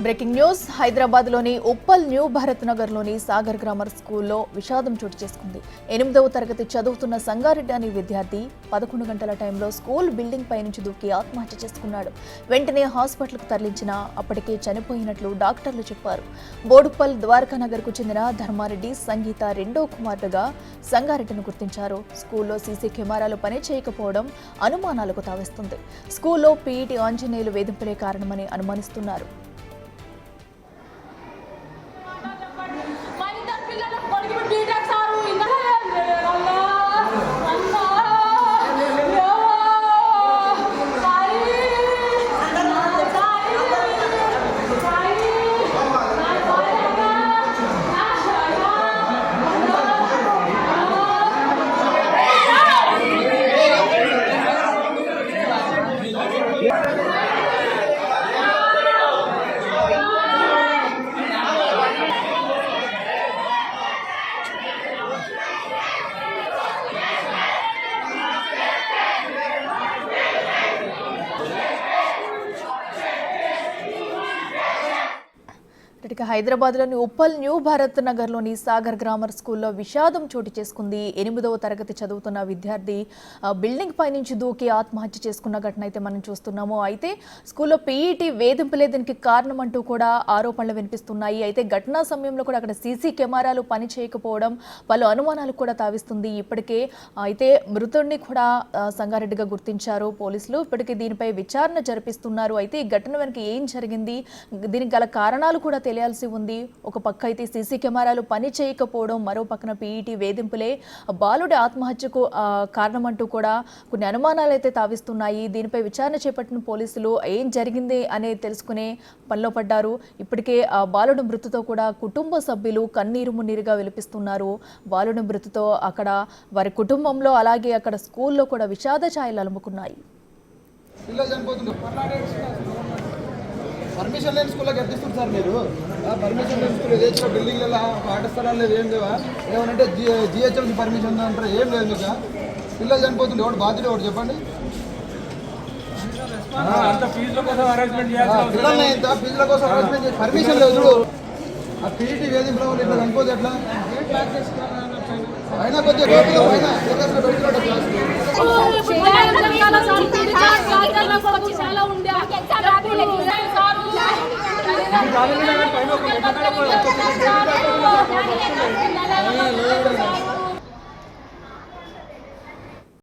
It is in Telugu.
బ్రేకింగ్ న్యూస్ హైదరాబాద్లోని ఉప్పల్ న్యూ భారత్ నగర్లోని సాగర్ గ్రామర్ స్కూల్లో విషాదం చోటు చేసుకుంది. 8వ తరగతి చదువుతున్న సంగారెడ్డి అనే విద్యార్థి 11 గంటల టైంలో స్కూల్ బిల్డింగ్ పై నుంచి దూకి ఆత్మహత్య చేసుకున్నాడు. వెంటనే హాస్పిటల్కు తరలించినా అప్పటికే చనిపోయినట్లు డాక్టర్లు చెప్పారు. బోడుప్పల్ ద్వారకా నగర్కు చెందిన ధర్మారెడ్డి సంగీత రెండో కుమారుడుగా సంగారెడ్డిని గుర్తించారు. స్కూల్లో సీసీ కెమెరాలు పనిచేయకపోవడం అనుమానాలకు తావిస్తుంది. స్కూల్లో పీఈటీ ఆంజనేయులు వేధింపులే కారణమని అనుమానిస్తున్నారు. హైదరాబాద్లోని ఉప్పల్ న్యూ భారత్ నగర్లోని సాగర్ గ్రామర్ స్కూల్లో విషాదం చోటు చేసుకుంది. 8వ తరగతి చదువుతున్న విద్యార్థి బిల్డింగ్ పై నుంచి దూకి ఆత్మహత్య చేసుకున్న ఘటన అయితే మనం చూస్తున్నాము. అయితే స్కూల్లో పీఈటీ వేధింపులే దీనికి కారణం అంటూ కూడా ఆరోపణలు వినిపిస్తున్నాయి. అయితే ఘటనా సమయంలో కూడా అక్కడ సీసీ కెమెరాలు పనిచేయకపోవడం పలు అనుమానాలు కూడా తావిస్తుంది. ఇప్పటికే అయితే మృతుడిని కూడా సంగారెడ్డిగా గుర్తించారు పోలీసులు. ఇప్పటికే దీనిపై విచారణ జరిపిస్తున్నారు. అయితే ఈ ఘటన వెనుక ఏం జరిగింది, దీనికి గల కారణాలు కూడా తెలియాల్సి ఉంది. ఒక పక్క అయితే సీసీ కెమెరాలు పని చేయకపోవడం, మరో పక్కన పీఈటీ వేధింపులే బాలుడి ఆత్మహత్యకు కారణమంటూ కూడా కొన్ని అనుమానాలు అయితే తావిస్తున్నాయి. దీనిపై విచారణ చేపట్టిన పోలీసులు ఏం జరిగింది అనేది తెలుసుకునే పనిలో పడ్డారు. ఇప్పటికే బాలుడి మృతితో కూడా కుటుంబ సభ్యులు కన్నీరు మున్నీరుగా విలపిస్తున్నారు. బాలుడి మృతితో అక్కడ వారి కుటుంబంలో అలాగే అక్కడ స్కూల్లో కూడా విషాద ఛాయలు అలుముకున్నాయి. పర్మిషన్ లేని స్కూల్లో కట్టిస్తారు సార్ మీరు. పర్మిషన్ లేని స్కూల్ ఏదైనా బిల్డింగ్లలో ఆట స్థలాలు లేదు, ఏం లేవా? ఏమనంటే జిహెచ్ఎంసీ పర్మిషన్ అంటారు, ఏం లేదు మీకు. పిల్లలు చనిపోతుంది, ఎవడు బాధ్యత ఒకటి చెప్పండి. పిల్లల్ని ఎంత ఫీజుల కోసం అరేంజ్మెంట్ చేసి పర్మిషన్ లేదు. ఆ పీఈటీ వేధింపులో వాళ్ళు ఇట్లా చనిపోతే ఎట్లా? అయినా కొంచెం పెడుతున్నాడు క్లాస్